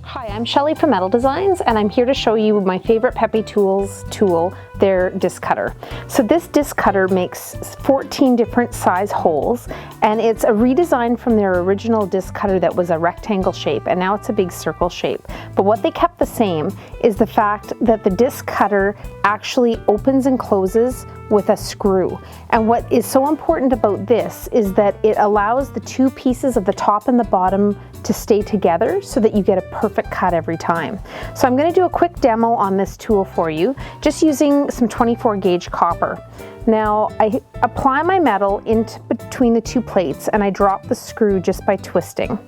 Hi, I'm Shelly from Metal Designs, and I'm here to show you my favorite Pepe Tools tool, their disc cutter. So this disc cutter makes 14 different size holes, and it's a redesign from their original disc cutter that was a rectangle shape, and now it's a big circle shape. But what they kept the same is the fact that the disc cutter actually opens and closes with a screw. And what is so important about this is that it allows the two pieces of the top and the bottom to stay together so that you get a perfect cut every time. So I'm going to do a quick demo on this tool for you, just using some 24 gauge copper. Now I apply my metal into between the two plates and I drop the screw just by twisting.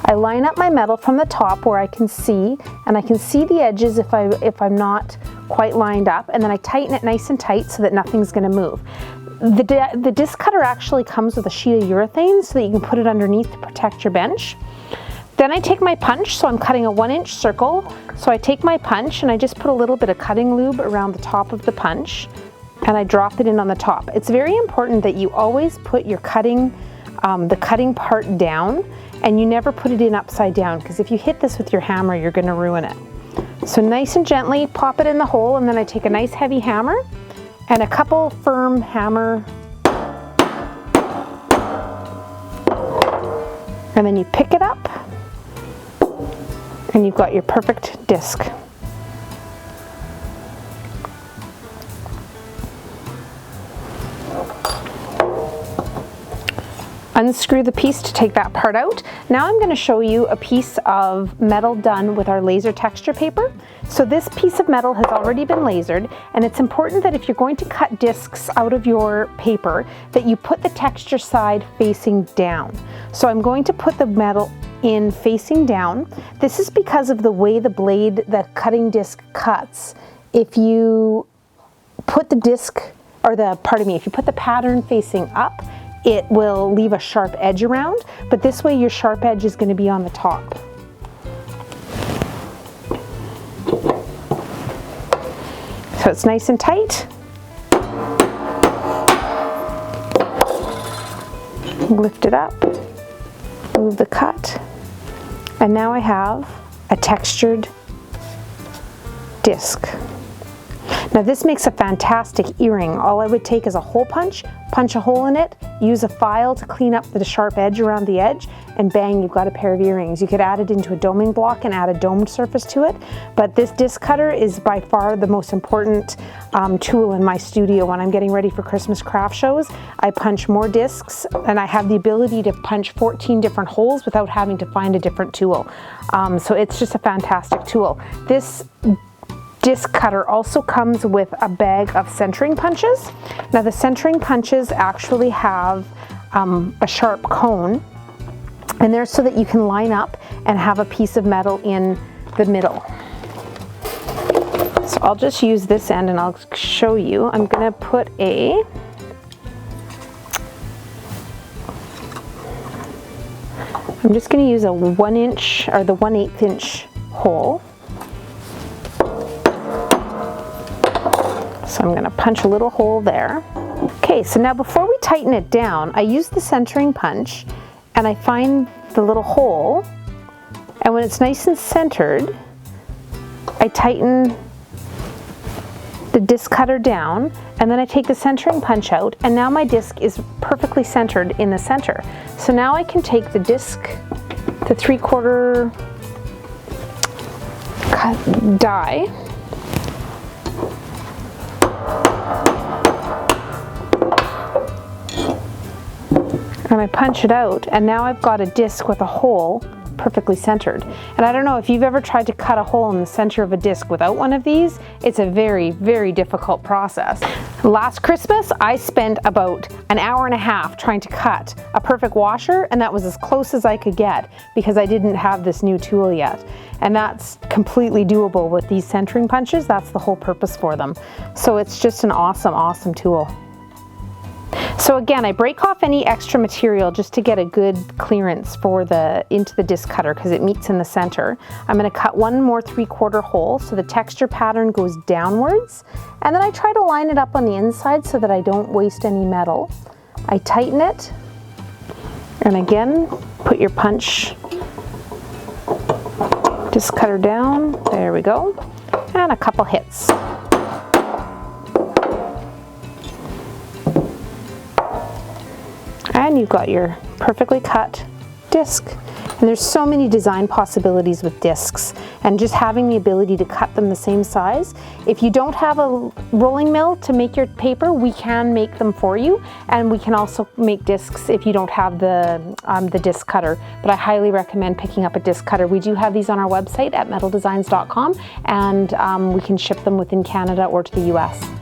I line up my metal from the top where I can see, and I can see the edges if I'm not quite lined up, and then I tighten it nice and tight so that nothing's going to move. The disc cutter actually comes with a sheet of urethane so that you can put it underneath to protect your bench. Then I take my punch, so I'm cutting a 1-inch circle. So I take my punch and I just put a little bit of cutting lube around the top of the punch and I drop it in on the top. It's very important that you always put your cutting, the cutting part down, and you never put it in upside down, because if you hit this with your hammer, you're going to ruin it. So nice and gently pop it in the hole, and then I take a nice heavy hammer and a couple firm hammer, and then you pick it up and you've got your perfect disc. Unscrew the piece to take that part out. Now I'm going to show you a piece of metal done with our laser texture paper. So this piece of metal has already been lasered, and it's important that if you're going to cut discs out of your paper that you put the texture side facing down. So I'm going to put the metal in facing down. This is because of the way the blade, the cutting disc cuts. If you put the disc, or if you put the pattern facing up, it will leave a sharp edge around, but this way your sharp edge is going to be on the top. So it's nice and tight. Lift it up, move the cut, and now I have a textured disc. Now this makes a fantastic earring. All I would take is a hole punch a hole in it, use a file to clean up the sharp edge around the edge, and bang, you've got a pair of earrings. You could add it into a doming block and add a domed surface to it, but this disc cutter is by far the most important tool in my studio when I'm getting ready for Christmas craft shows. I punch more discs, and I have the ability to punch 14 different holes without having to find a different tool. So it's just a fantastic tool. This disc cutter also comes with a bag of centering punches. Now the centering punches actually have a sharp cone, and they're so that you can line up and have a piece of metal in the middle. So I'll just use this end and I'll show you. I'm going to put I'm just going to use a 1-inch or the 1/8 inch hole. So I'm going to punch a little hole there. Okay, so now before we tighten it down, I use the centering punch and I find the little hole, and when it's nice and centered, I tighten the disc cutter down, and then I take the centering punch out, and now my disc is perfectly centered in the center. So now I can take the disc, the 3/4 die, and I punch it out, and now I've got a disc with a hole perfectly centered. And I don't know if you've ever tried to cut a hole in the center of a disc without one of these. It's a very, very difficult process. Last Christmas, I spent about an hour and a half trying to cut a perfect washer, and that was as close as I could get because I didn't have this new tool yet. And that's completely doable with these centering punches. That's the whole purpose for them. So it's just an awesome, awesome tool. So again, I break off any extra material just to get a good clearance for into the disc cutter because it meets in the center. I'm going to cut one more 3/4 hole so the texture pattern goes downwards, and then I try to line it up on the inside so that I don't waste any metal. I tighten it, and again, put your punch Disc cutter down, there we go, and a couple hits. And you've got your perfectly cut disc. And there's so many design possibilities with discs, and just having the ability to cut them the same size. If you don't have a rolling mill to make your paper, we can make them for you, and we can also make discs if you don't have the disc cutter. But I highly recommend picking up a disc cutter. We do have these on our website at metaldesigns.com, and we can ship them within Canada or to the US.